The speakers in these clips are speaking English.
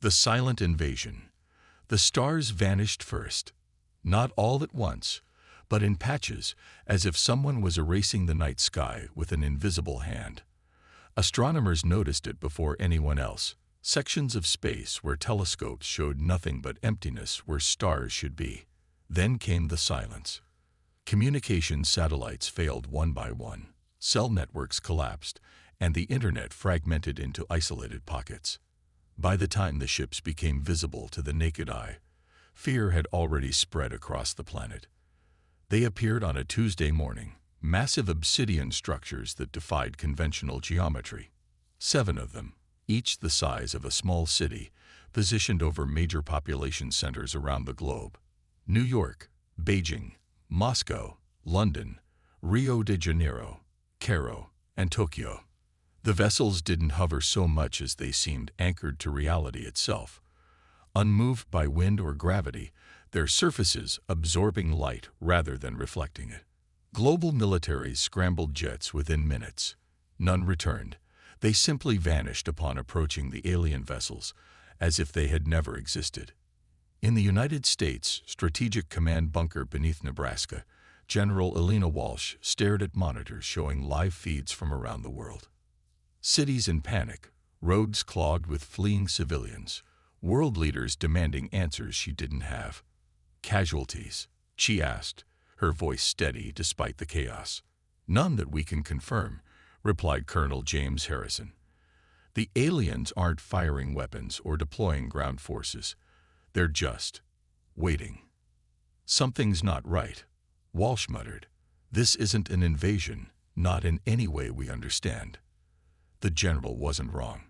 The silent invasion. The stars vanished first. Not all at once, but in patches, as if someone was erasing the night sky with an invisible hand. Astronomers noticed it before anyone else. Sections of space where telescopes showed nothing but emptiness where stars should be. Then came the silence. Communication satellites failed one by one. Cell networks collapsed, and the internet fragmented into isolated pockets. By the time the ships became visible to the naked eye, fear had already spread across the planet. They appeared on a Tuesday morning, massive obsidian structures that defied conventional geometry. 7 of them, each the size of a small city, positioned over major population centers around the globe. New York, Beijing, Moscow, London, Rio de Janeiro, Cairo, and Tokyo. The vessels didn't hover so much as they seemed anchored to reality itself. Unmoved by wind or gravity, their surfaces absorbing light rather than reflecting it. Global militaries scrambled jets within minutes. None returned. They simply vanished upon approaching the alien vessels, as if they had never existed. In the United States Strategic Command bunker beneath Nebraska, General Elena Walsh stared at monitors showing live feeds from around the world. Cities in panic, roads clogged with fleeing civilians, world leaders demanding answers she didn't have. Casualties, she asked, her voice steady despite the chaos. None that we can confirm, replied Colonel James Harrison. The aliens aren't firing weapons or deploying ground forces. They're just waiting. Something's not right, Walsh muttered. This isn't an invasion, not in any way we understand. The general wasn't wrong.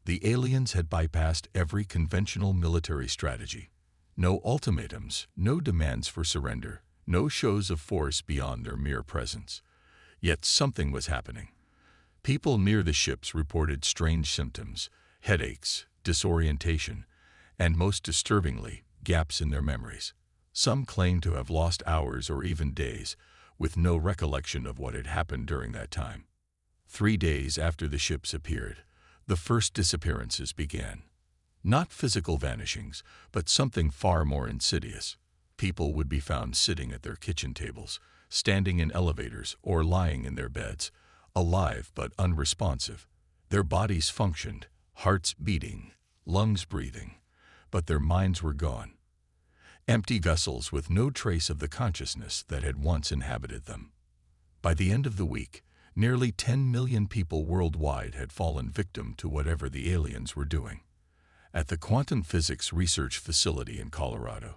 The aliens had bypassed every conventional military strategy. No ultimatums, no demands for surrender, no shows of force beyond their mere presence. Yet something was happening. People near the ships reported strange symptoms, headaches, disorientation, and most disturbingly, gaps in their memories. Some claimed to have lost hours or even days, with no recollection of what had happened during that time. 3 days after the ships appeared, the first disappearances began. Not physical vanishings, but something far more insidious. People would be found sitting at their kitchen tables, standing in elevators, or lying in their beds, alive but unresponsive. Their bodies functioned, hearts beating, lungs breathing, but their minds were gone. Empty vessels with no trace of the consciousness that had once inhabited them. By the end of the week, nearly 10 million people worldwide had fallen victim to whatever the aliens were doing. At the Quantum Physics Research Facility in Colorado,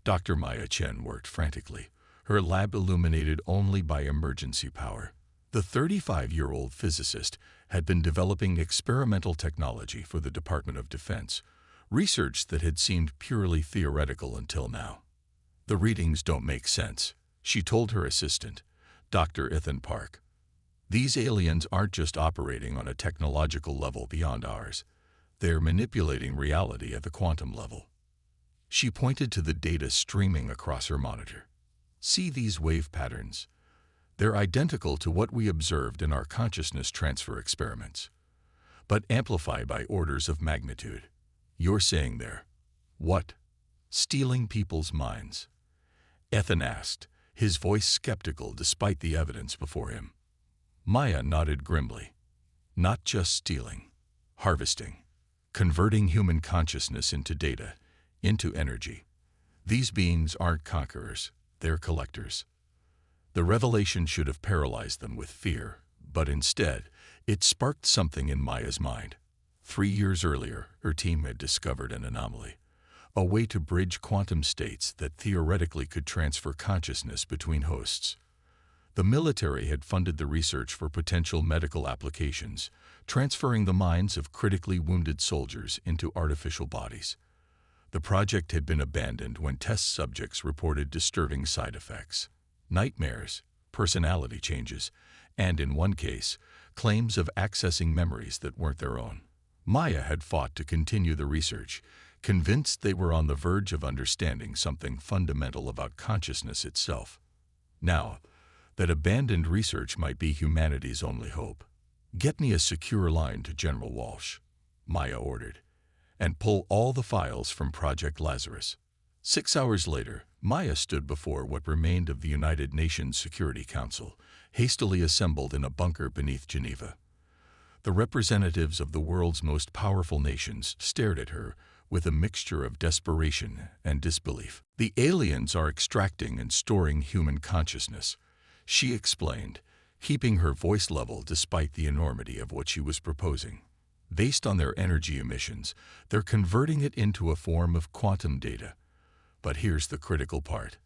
Dr. Maya Chen worked frantically, her lab illuminated only by emergency power. The 35-year-old physicist had been developing experimental technology for the Department of Defense, research that had seemed purely theoretical until now. The readings don't make sense, she told her assistant, Dr. Ethan Park. These aliens aren't just operating on a technological level beyond ours. They're manipulating reality at the quantum level. She pointed to the data streaming across her monitor. See these wave patterns? They're identical to what we observed in our consciousness transfer experiments, but amplified by orders of magnitude. You're saying they're what? Stealing people's minds? Ethan asked, his voice skeptical despite the evidence before him. Maya nodded grimly. Not just stealing, harvesting, converting human consciousness into data, into energy. These beings aren't conquerors, they're collectors. The revelation should have paralyzed them with fear, but instead, it sparked something in Maya's mind. 3 years earlier, her team had discovered an anomaly, a way to bridge quantum states that theoretically could transfer consciousness between hosts. The military had funded the research for potential medical applications, transferring the minds of critically wounded soldiers into artificial bodies. The project had been abandoned when test subjects reported disturbing side effects, nightmares, personality changes, and in one case, claims of accessing memories that weren't their own. Maya had fought to continue the research, convinced they were on the verge of understanding something fundamental about consciousness itself. Now, that abandoned research might be humanity's only hope. Get me a secure line to General Walsh, Maya ordered. and pull all the files from Project Lazarus. 6 hours later, Maya stood before what remained of the United Nations Security Council, hastily assembled in a bunker beneath Geneva. The representatives of the world's most powerful nations stared at her with a mixture of desperation and disbelief. "The aliens are extracting and storing human consciousness," she explained, keeping her voice level despite the enormity of what she was proposing. "Based on their energy emissions, they're converting it into a form of quantum data. But here's the critical part.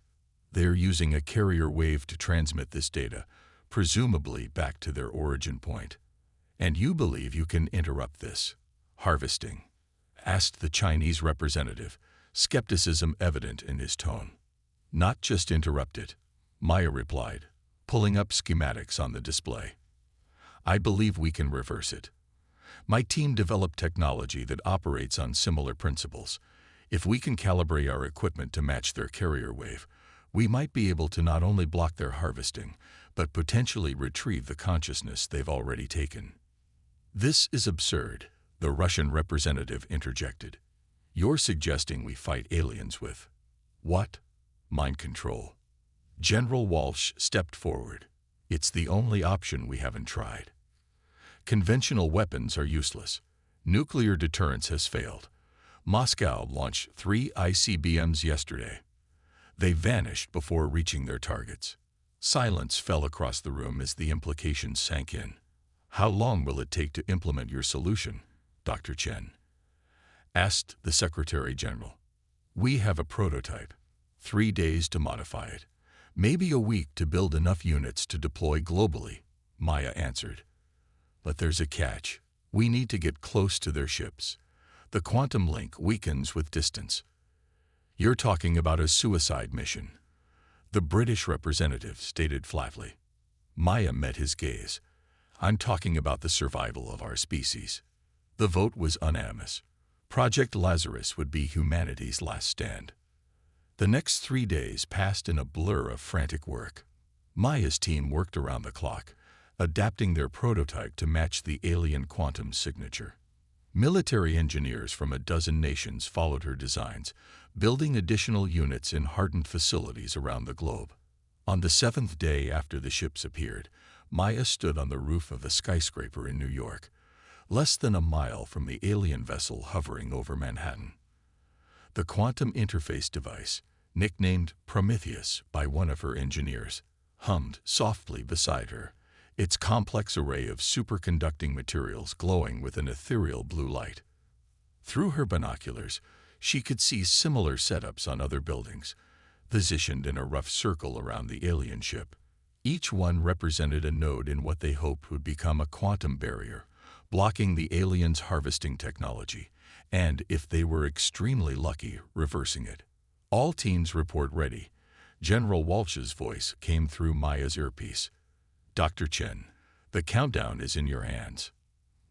They're using a carrier wave to transmit this data, presumably back to their origin point. And you believe you can interrupt this harvesting?" asked the Chinese representative, skepticism evident in his tone. "Not just interrupt it," Maya replied, pulling up schematics on the display. "I believe we can reverse it. My team developed technology that operates on similar principles. If we can calibrate our equipment to match their carrier wave, we might be able to not only block their harvesting, but potentially retrieve the consciousness they've already taken." "This is absurd," the Russian representative interjected. "You're suggesting we fight aliens with what? Mind control." General Walsh stepped forward. "It's the only option we haven't tried. Conventional weapons are useless. Nuclear deterrence has failed. Moscow launched 3 ICBMs yesterday. They vanished before reaching their targets." Silence fell across the room as the implications sank in. "How long will it take to implement your solution, Dr. Chen?" asked the Secretary General. "We have a prototype. 3 days to modify it. Maybe a week to build enough units to deploy globally," Maya answered. "But there's a catch. We need to get close to their ships. The quantum link weakens with distance." "You're talking about a suicide mission," the British representative stated flatly. Maya met his gaze. "I'm talking about the survival of our species." The vote was unanimous. Project Lazarus would be humanity's last stand. The next 3 days passed in a blur of frantic work. Maya's team worked around the clock, adapting their prototype to match the alien quantum signature. Military engineers from a dozen nations followed her designs, building additional units in hardened facilities around the globe. On the 7th day after the ships appeared, Maya stood on the roof of a skyscraper in New York, less than a mile from the alien vessel hovering over Manhattan. The quantum interface device, nicknamed Prometheus by one of her engineers, hummed softly beside her, its complex array of superconducting materials glowing with an ethereal blue light. Through her binoculars, she could see similar setups on other buildings, positioned in a rough circle around the alien ship. Each one represented a node in what they hoped would become a quantum barrier, blocking the aliens' harvesting technology, and, if they were extremely lucky, reversing it. "All teams report ready." General Walsh's voice came through Maya's earpiece. "Dr. Chen, the countdown is in your hands."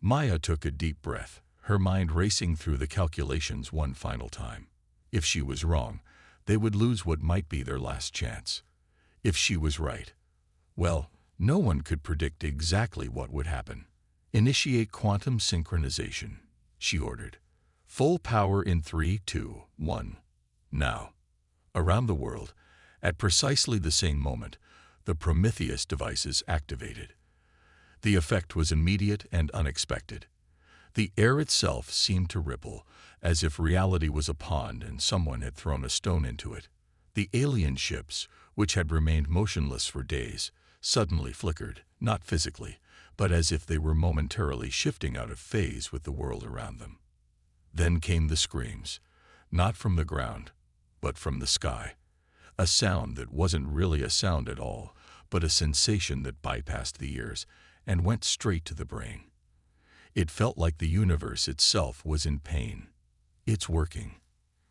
Maya took a deep breath, her mind racing through the calculations one final time. If she was wrong, they would lose what might be their last chance. If she was right, well, no one could predict exactly what would happen. "Initiate quantum synchronization," she ordered. "Full power in 3, 2, 1. Now." Around the world, at precisely the same moment, the Prometheus devices activated. The effect was immediate and unexpected. The air itself seemed to ripple, as if reality was a pond and someone had thrown a stone into it. The alien ships, which had remained motionless for days, suddenly flickered, not physically, but as if they were momentarily shifting out of phase with the world around them. Then came the screams, not from the ground, but from the sky. A sound that wasn't really a sound at all, but a sensation that bypassed the ears and went straight to the brain. It felt like the universe itself was in pain. "It's working,"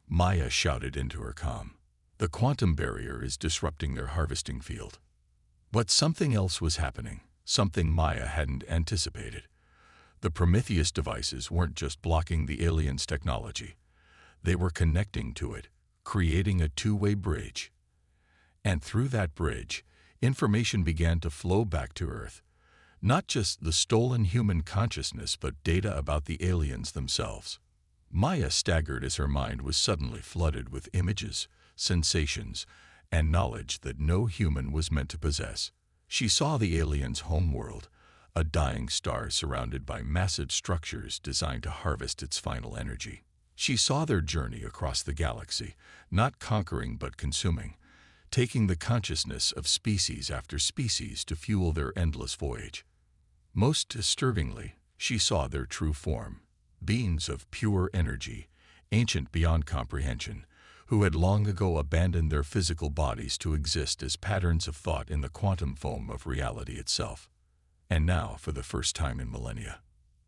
Maya shouted into her comm. "The quantum barrier is disrupting their harvesting field." But something else was happening, something Maya hadn't anticipated. The Prometheus devices weren't just blocking the aliens' technology. They were connecting to it, creating a two-way bridge. And through that bridge, information began to flow back to Earth. Not just the stolen human consciousness, but data about the aliens themselves. Maya staggered as her mind was suddenly flooded with images, sensations, and knowledge that no human was meant to possess. She saw the aliens' homeworld, a dying star surrounded by massive structures designed to harvest its final energy. She saw their journey across the galaxy, not conquering but consuming, taking the consciousness of species after species to fuel their endless voyage. Most disturbingly, she saw their true form, beings of pure energy, ancient beyond comprehension, who had long ago abandoned their physical bodies to exist as patterns of thought in the quantum foam of reality itself. And now, for the first time in millennia,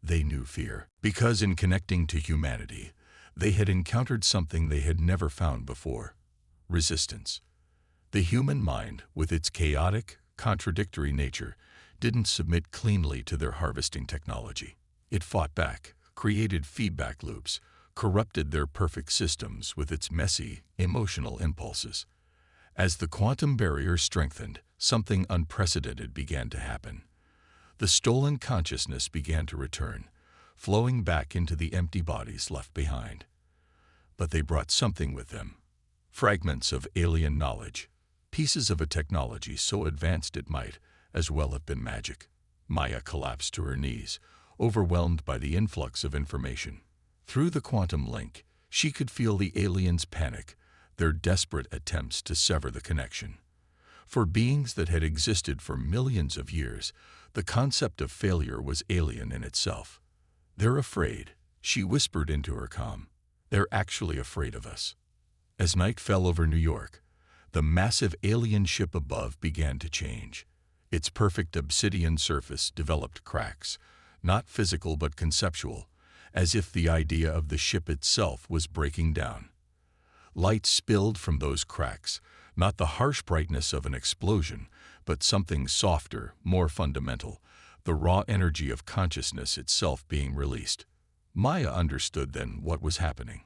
they knew fear, because in connecting to humanity, they had encountered something they had never found before: resistance. The human mind, with its chaotic, contradictory nature, didn't submit cleanly to their harvesting technology. It fought back, created feedback loops, corrupted their perfect systems with its messy, emotional impulses. As the quantum barrier strengthened, something unprecedented began to happen. The stolen consciousness began to return, flowing back into the empty bodies left behind. But they brought something with them: fragments of alien knowledge, pieces of a technology so advanced it might as well have been magic. Maya collapsed to her knees, overwhelmed by the influx of information. Through the quantum link, she could feel the aliens' panic, their desperate attempts to sever the connection. For beings that had existed for millions of years, the concept of failure was alien in itself. "They're afraid," she whispered into her calm. "They're actually afraid of us." As night fell over New York, the massive alien ship above began to change. Its perfect obsidian surface developed cracks, not physical but conceptual, as if the idea of the ship itself was breaking down. Light spilled from those cracks, not the harsh brightness of an explosion, but something softer, more fundamental, the raw energy of consciousness itself being released. Maya understood then what was happening.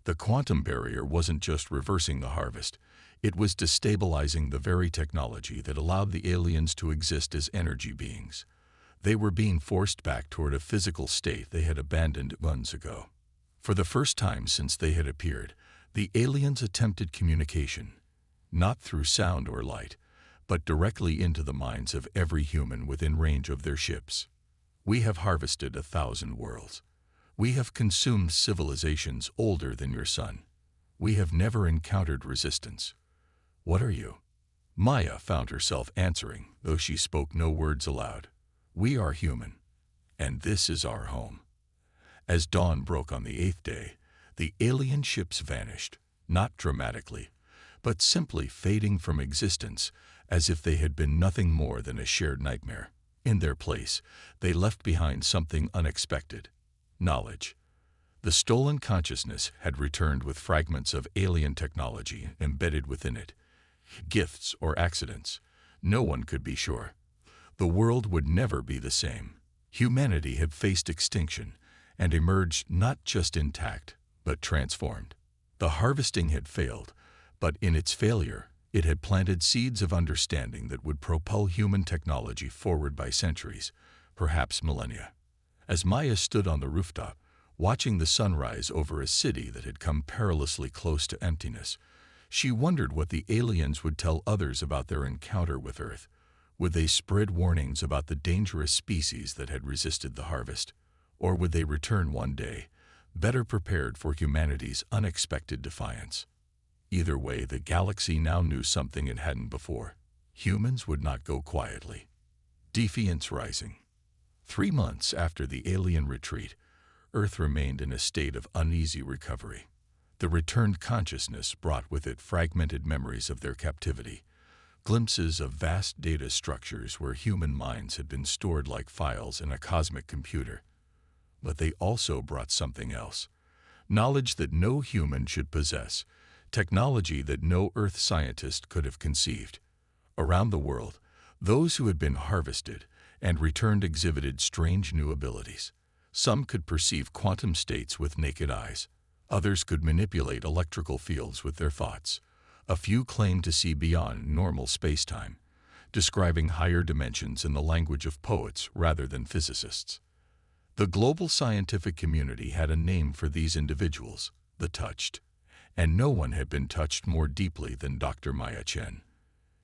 The quantum barrier wasn't just reversing the harvest, it was destabilizing the very technology that allowed the aliens to exist as energy beings. They were being forced back toward a physical state they had abandoned months ago. For the first time since they had appeared, the aliens attempted communication, not through sound or light, but directly into the minds of every human within range of their ships. "We have harvested 1,000 worlds. We have consumed civilizations older than your sun. We have never encountered resistance. What are you?" Maya found herself answering, though she spoke no words aloud. "We are human, and this is our home." As dawn broke on the 8th day, the alien ships vanished, not dramatically, but simply fading from existence as if they had been nothing more than a shared nightmare. In their place, they left behind something unexpected: knowledge. The stolen consciousness had returned with fragments of alien technology embedded within it. Gifts or accidents, no one could be sure. The world would never be the same. Humanity had faced extinction and emerged not just intact, but transformed. The harvesting had failed, but in its failure, it had planted seeds of understanding that would propel human technology forward by centuries, perhaps millennia. As Maya stood on the rooftop, watching the sunrise over a city that had come perilously close to emptiness, she wondered what the aliens would tell others about their encounter with Earth. Would they spread warnings about the dangerous species that had resisted the harvest? Or would they return one day, better prepared for humanity's unexpected defiance? Either way, the galaxy now knew something it hadn't before. Humans would not go quietly. Defiance rising. 3 months after the alien retreat, Earth remained in a state of uneasy recovery. The returned consciousness brought with it fragmented memories of their captivity, glimpses of vast data structures where human minds had been stored like files in a cosmic computer. But they also brought something else: knowledge that no human should possess, technology that no Earth scientist could have conceived. Around the world, those who had been harvested and returned exhibited strange new abilities. Some could perceive quantum states with naked eyes. Others could manipulate electrical fields with their thoughts. A few claimed to see beyond normal space-time, describing higher dimensions in the language of poets rather than physicists. The global scientific community had a name for these individuals, the touched, and no one had been touched more deeply than Dr. Maya Chen.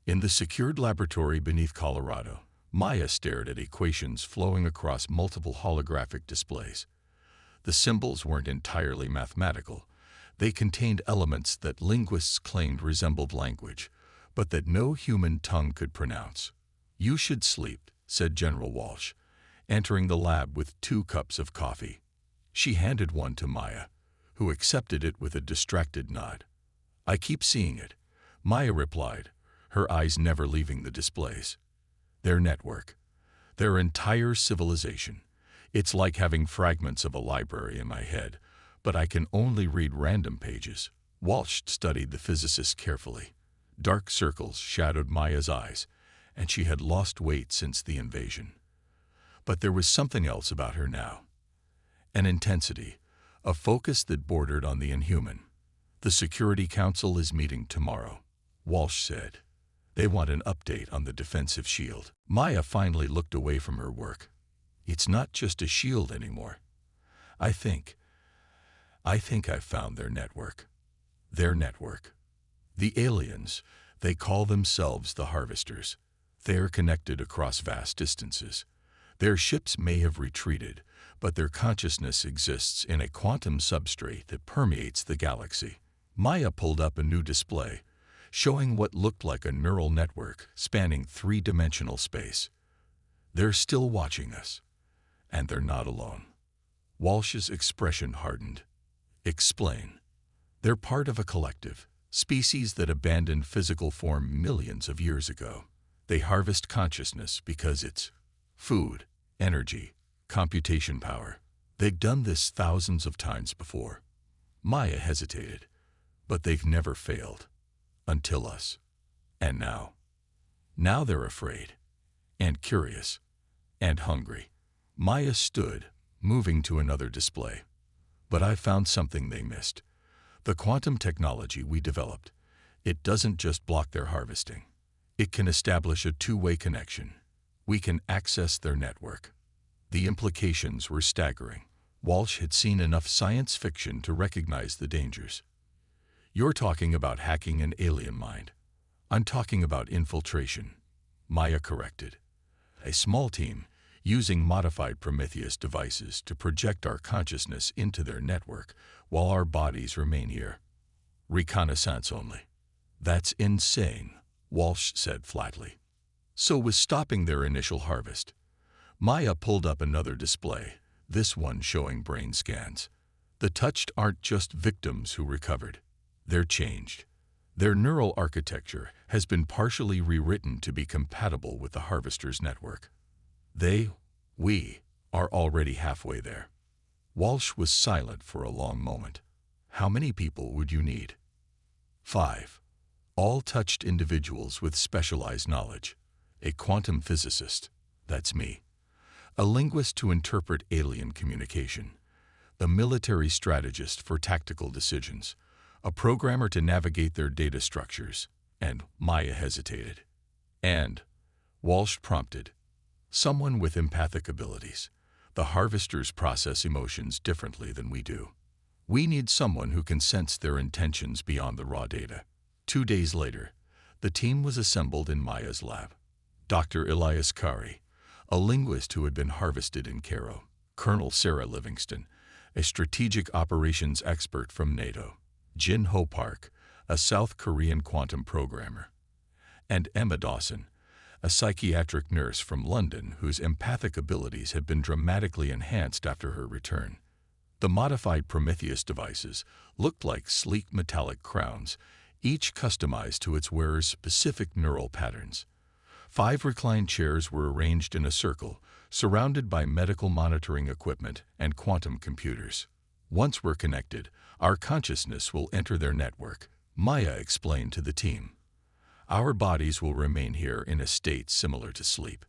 In the secured laboratory beneath Colorado, Maya stared at equations flowing across multiple holographic displays. The symbols weren't entirely mathematical. They contained elements that linguists claimed resembled language, but that no human tongue could pronounce. "You should sleep," said General Walsh, entering the lab with 2 cups of coffee. She handed one to Maya, who accepted it with a distracted nod. "I keep seeing it," Maya replied, her eyes never leaving the displays. "Their network. Their entire civilization. It's like having fragments of a library in my head, but I can only read random pages." Walsh studied the physicist carefully. Dark circles shadowed Maya's eyes, and she had lost weight since the invasion. But there was something else about her now. An intensity, a focus that bordered on the inhuman. "The Security Council is meeting tomorrow," Walsh said. "They want an update on the defensive shield." Maya finally looked away from her work. "It's not just a shield anymore. I think I've found their network." Their network. The aliens, they call themselves the Harvesters. They're connected across vast distances. Their ships may have retreated, but their consciousness exists in a quantum substrate that permeates the galaxy. Maya pulled up a new display, showing what looked like a neural network spanning 3-dimensional space. "They're still watching us, and they're not alone." Walsh's expression hardened. "Explain." "They're part of a collective, species that abandoned physical form millions of years ago. They harvest consciousness because it's food, energy, computation power. They've done this thousands of times before." Maya hesitated. "But they've never failed. Until us. And now. Now they're afraid. And curious. And hungry." Maya stood, moving to another display. "But I found something they missed. The quantum technology we developed. It doesn't just block their harvesting. It can establish a 2-way connection. We can access their network." The implications were staggering. Walsh had seen enough science fiction to recognize the dangers. "You're talking about hacking an alien mind." "I'm talking about infiltration," Maya corrected. "A small team, using modified Prometheus devices to project our consciousness into their network while our bodies remain here. Reconnaissance only." "That's insane," Walsh said flatly. "So was stopping their initial harvest." Maya pulled up another display, this one showing brain scans. The touched aren't just victims who recovered. They're changed. Their neural architecture has been partially rewritten to be compatible with the Harvester's network. We are already halfway there." Walsh was silent for a long moment. "How many people would you need?" 5. All touched individuals with specialized knowledge. A quantum physicist, that's me. A linguist to interpret alien communication. The military strategist for tactical decisions. A programmer to navigate their data structures." And Maya hesitated. "And," Walsh prompted, "someone with empathic abilities. The Harvesters process emotions differently than we do. We need someone who can sense their intentions beyond the raw data." 2 days later, the team was assembled in Maya's lab. Dr. Elias Kari, a linguist who had been harvested in Cairo. Colonel Sarah Livingston, a strategic operations expert from NATO. Jin Ho Park, a South Korean quantum programmer. And Emma Dawson, a psychiatric nurse from London whose empathic abilities had been dramatically enhanced after her return. The modified Prometheus devices looked like sleek metallic crowns, each customized to its wearer's specific neural patterns. 5 reclined chairs were arranged in a circle, surrounded by medical monitoring equipment and quantum computers. "Once we're connected, our consciousness will enter their network," Maya explained to the team. "Our bodies will remain here in a state similar to sleep.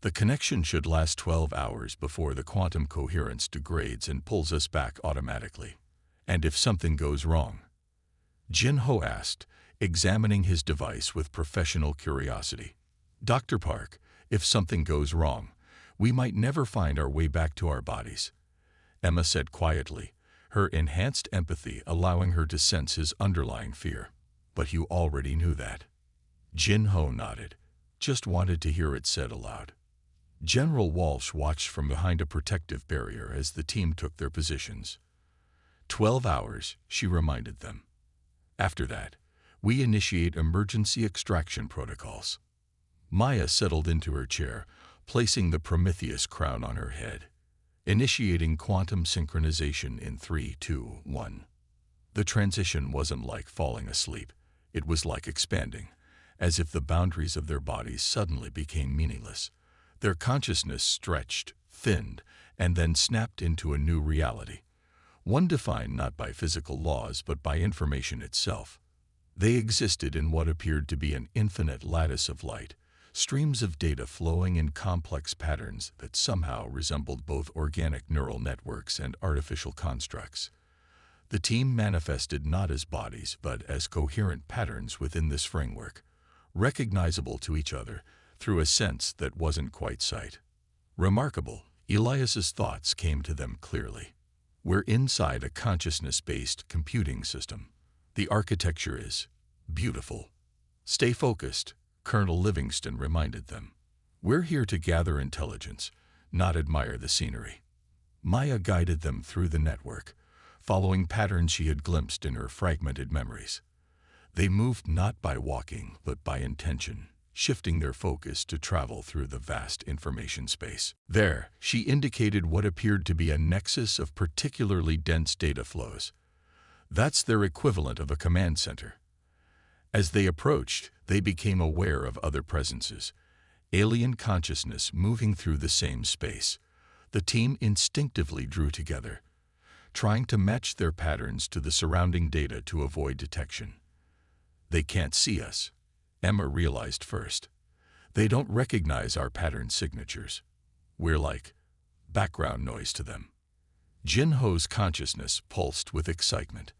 The connection should last 12 hours before the quantum coherence degrades and pulls us back automatically." "And if something goes wrong?" Jin Ho asked, examining his device with professional curiosity. "Dr. Park, if something goes wrong, We might never find our way back to our bodies, Emma said quietly, her enhanced empathy allowing her to sense his underlying fear. But you already knew that. Jin-Ho nodded, just wanted to hear it said aloud. General Walsh watched from behind a protective barrier as the team took their positions. 12 hours, she reminded them. After that, we initiate emergency extraction protocols. Maya settled into her chair, placing the Prometheus crown on her head. Initiating quantum synchronization in 3, 2, 1. The transition wasn't like falling asleep. It was like expanding, as if the boundaries of their bodies suddenly became meaningless. Their consciousness stretched, thinned, and then snapped into a new reality. One defined not by physical laws but by information itself. They existed in what appeared to be an infinite lattice of light, streams of data flowing in complex patterns that somehow resembled both organic neural networks and artificial constructs. The team manifested not as bodies but as coherent patterns within this framework, recognizable to each other through a sense that wasn't quite sight. Remarkable, Elias's thoughts came to them clearly. We're inside a consciousness-based computing system. The architecture is beautiful. Stay focused, Colonel Livingston reminded them. We're here to gather intelligence, not admire the scenery. Maya guided them through the network, following patterns she had glimpsed in her fragmented memories. They moved not by walking, but by intention, shifting their focus to travel through the vast information space. There, she indicated what appeared to be a nexus of particularly dense data flows. That's their equivalent of a command center. As they approached, they became aware of other presences, alien consciousness moving through the same space. The team instinctively drew together, trying to match their patterns to the surrounding data to avoid detection. They can't see us, Emma realized first. They don't recognize our pattern signatures. We're like background noise to them. Jin-Ho's consciousness pulsed with excitement.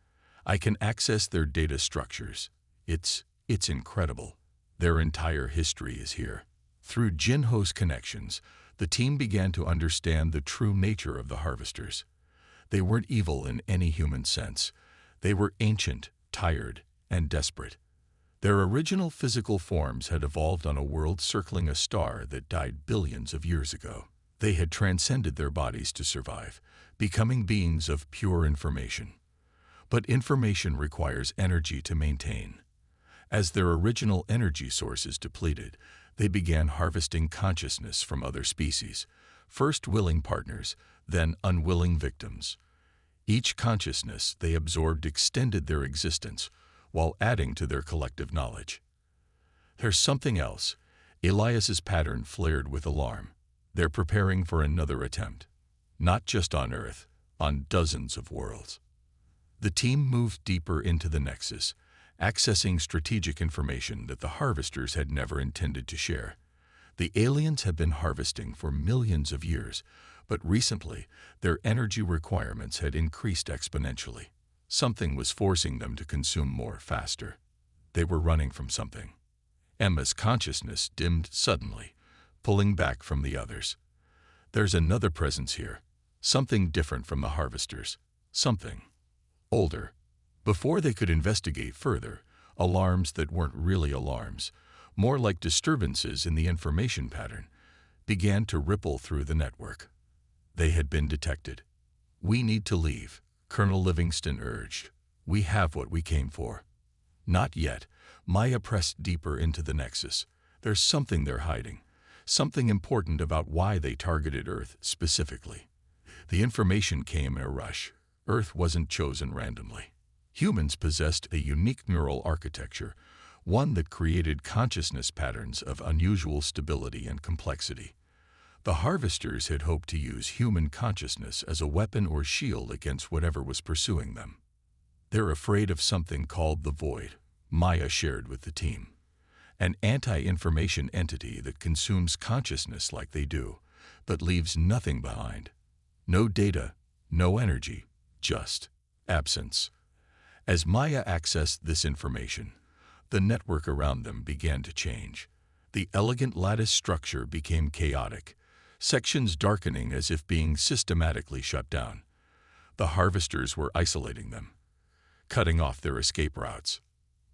I can access their data structures. It's incredible. Their entire history is here. Through Jin-Ho's connections, the team began to understand the true nature of the harvesters. They weren't evil in any human sense. They were ancient, tired, and desperate. Their original physical forms had evolved on a world circling a star that died billions of years ago. They had transcended their bodies to survive, becoming beings of pure information. But information requires energy to maintain. As their original energy sources depleted, they began harvesting consciousness from other species, first willing partners, then unwilling victims. Each consciousness they absorbed extended their existence, while adding to their collective knowledge. There's something else. Elias's pattern flared with alarm. They're preparing for another attempt. Not just on Earth, on dozens of worlds. The team moved deeper into the nexus, accessing strategic information that the harvesters had never intended to share. The aliens had been harvesting for millions of years, but recently their energy requirements had increased exponentially. Something was forcing them to consume more faster. They were running from something. Emma's consciousness dimmed suddenly, pulling back from the others. There's another presence here, something different from the harvesters, something older. Before they could investigate further, alarms that weren't really alarms, more like disturbances in the information pattern, began to ripple through the network. They had been detected. We need to leave, Colonel Livingston urged. We have what we came for. Not yet. Maya pressed deeper into the nexus. There's something they're hiding, something important about why they targeted Earth specifically. The information came in a rush. Earth wasn't chosen randomly. Humans possessed a unique neural architecture, one that created consciousness patterns of unusual stability and complexity. The harvesters had hoped to use human consciousness as a weapon or shield against whatever was pursuing them. They're afraid of something called the Void, Maya shared with the team. An anti-information entity that consumes consciousness like they do, but leaves nothing behind. No data, no energy, just absence. As Maya accessed this information, the network around them began to change. The elegant lattice structure became chaotic. sections darkening as if being systematically shut down. The harvesters were isolating them, cutting off their escape routes.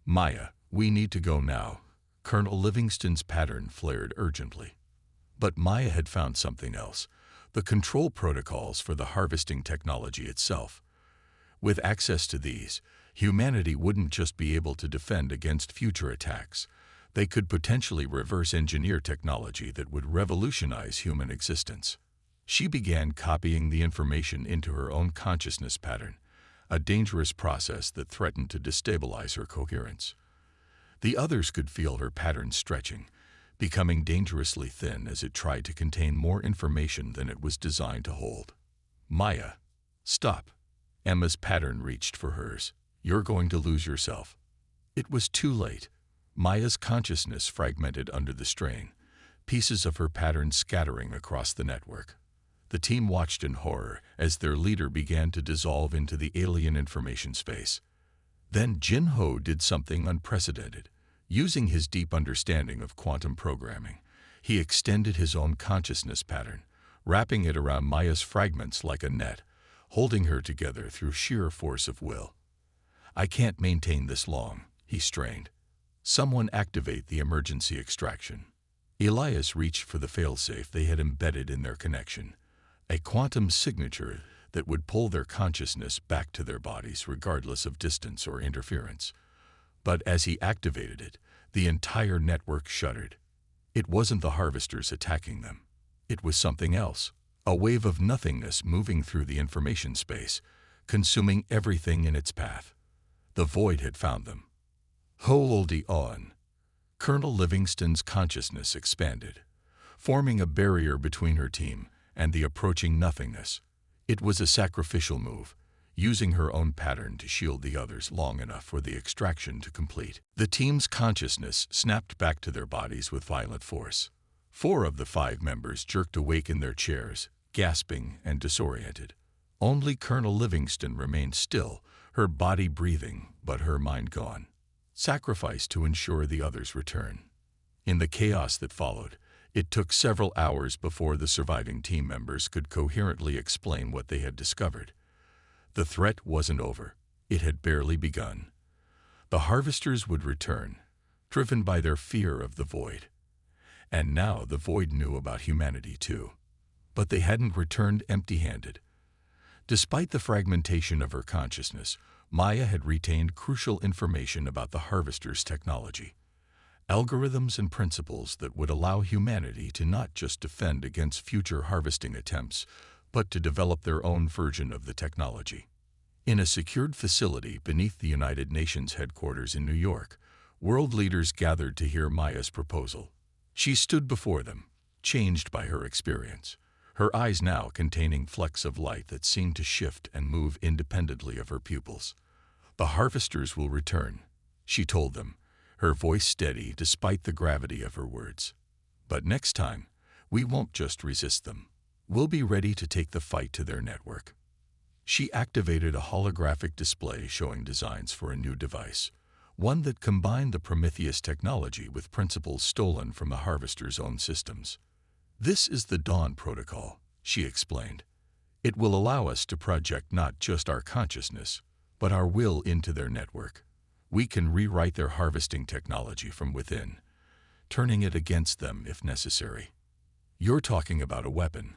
"Maya, we need to go now." Colonel Livingston's pattern flared urgently. But Maya had found something else, the control protocols for the harvesting technology itself. With access to these, humanity wouldn't just be able to defend against future attacks. They could potentially reverse engineer technology that would revolutionize human existence. She began copying the information into her own consciousness pattern, a dangerous process that threatened to destabilize her coherence. The others could feel her pattern stretching, becoming dangerously thin as it tried to contain more information than it was designed to hold. "Maya, stop." Emma's pattern reached for hers. "You're going to lose yourself." It was too late. Maya's consciousness fragmented under the strain, pieces of her pattern scattering across the network. The team watched in horror as their leader began to dissolve into the alien information space. Then Jin Ho did something unprecedented. Using his deep understanding of quantum programming, he extended his own consciousness pattern, wrapping it around Maya's fragments like a net, holding her together through sheer force of will. "I can't maintain this long," he strained. "Someone activate the emergency extraction." Elias reached for the failsafe they had embedded in their connection, a quantum signature that would pull their consciousness back to their bodies regardless of distance or interference. But as he activated it, the entire network shuddered. It wasn't the harvesters attacking them. It was something else, a wave of nothingness moving through the information space, consuming everything in its path. The void had found them. Hold on. Colonel Livingston's consciousness expanded, forming a barrier between her team and the approaching nothingness. It was a sacrificial move, using her own pattern to shield the others long enough for the extraction to complete. The team's consciousness snapped back to their bodies with violent force. 4 of the 5 members jerked awake in their chairs, gasping and disoriented. Only Colonel Livingston remained still, her body breathing, but her mind gone. Sacrificed to ensure the others' return. In the chaos that followed, it took several hours before the surviving team members could coherently explain what they had discovered. The threat wasn't over. It had barely begun. The harvesters would return, driven by their fear of the void. And now the void knew about humanity too. But they hadn't returned empty-handed. Despite the fragmentation of her consciousness, Maya had retained crucial information about the harvesters' technology. Algorithms and principles that would allow humanity to not just defend against future harvesting attempts, but to develop their own version of the technology. In a secured facility beneath the United Nations headquarters in New York, world leaders gathered to hear Maya's proposal. She stood before them, changed by her experience, her eyes now containing flecks of light that seemed to shift and move independently of her pupils. "The harvesters will return," she told them, her voice steady despite the gravity of her words. "But next time, we won't just resist them. We'll be ready to take the fight to their network." She activated a holographic display showing designs for a new device, one that combined the Prometheus technology with principles stolen from the harvesters' own systems. "This is the Dawn Protocol," she explained. "It will allow us to project not just our consciousness, but our will into their network. We can rewrite their harvesting technology from within, turning it against them if necessary." "You're talking about a weapon,"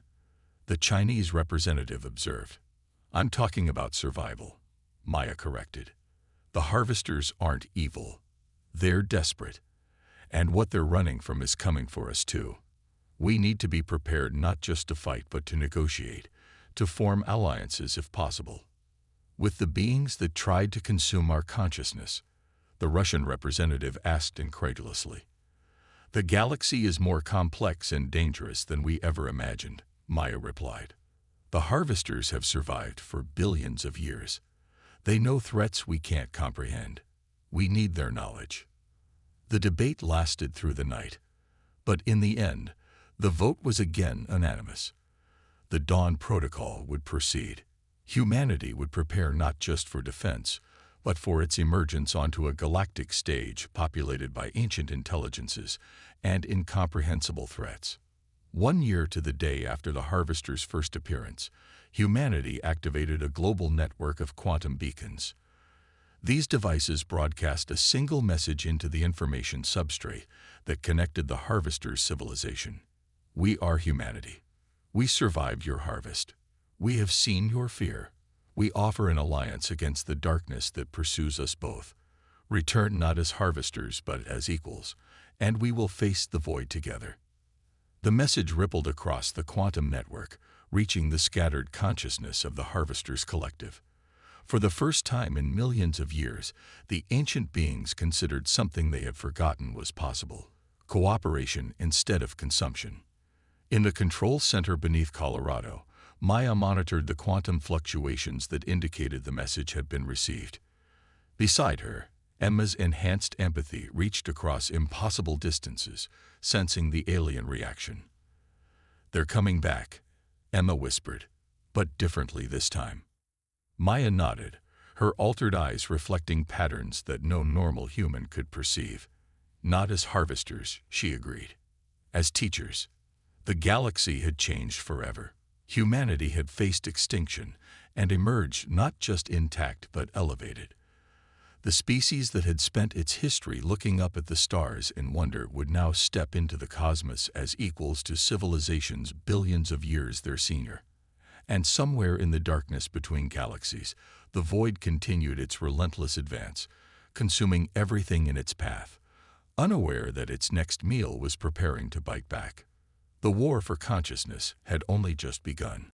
the Chinese representative observed. "I'm talking about survival," Maya corrected. "The harvesters aren't evil. They're desperate. And what they're running from is coming for us too. We need to be prepared not just to fight but to negotiate, to form alliances if possible. With the beings that tried to consume our consciousness," the Russian representative asked incredulously. "The galaxy is more complex and dangerous than we ever imagined," Maya replied. "The harvesters have survived for billions of years. They know threats we can't comprehend. We need their knowledge." The debate lasted through the night, but in the end, the vote was again unanimous. The Dawn Protocol would proceed. Humanity would prepare not just for defense, but for its emergence onto a galactic stage populated by ancient intelligences and incomprehensible threats. 1 year to the day after the Harvester's first appearance, humanity activated a global network of quantum beacons. These devices broadcast a single message into the information substrate that connected the Harvester's civilization. We are humanity. We survived your harvest. We have seen your fear. We offer an alliance against the darkness that pursues us both. Return not as harvesters but as equals, and we will face the void together. The message rippled across the quantum network, reaching the scattered consciousness of the Harvester's collective. For the first time in millions of years, the ancient beings considered something they had forgotten was possible: cooperation instead of consumption. In the control center beneath Colorado, Maya monitored the quantum fluctuations that indicated the message had been received. Beside her, Emma's enhanced empathy reached across impossible distances, sensing the alien reaction. "They're coming back," Emma whispered, "but differently this time." Maya nodded, her altered eyes reflecting patterns that no normal human could perceive. "Not as harvesters," she agreed. "As teachers." The galaxy had changed forever. Humanity had faced extinction and emerged not just intact but elevated. The species that had spent its history looking up at the stars in wonder would now step into the cosmos as equals to civilizations billions of years their senior. And somewhere in the darkness between galaxies, the void continued its relentless advance, consuming everything in its path, unaware that its next meal was preparing to bite back. The war for consciousness had only just begun.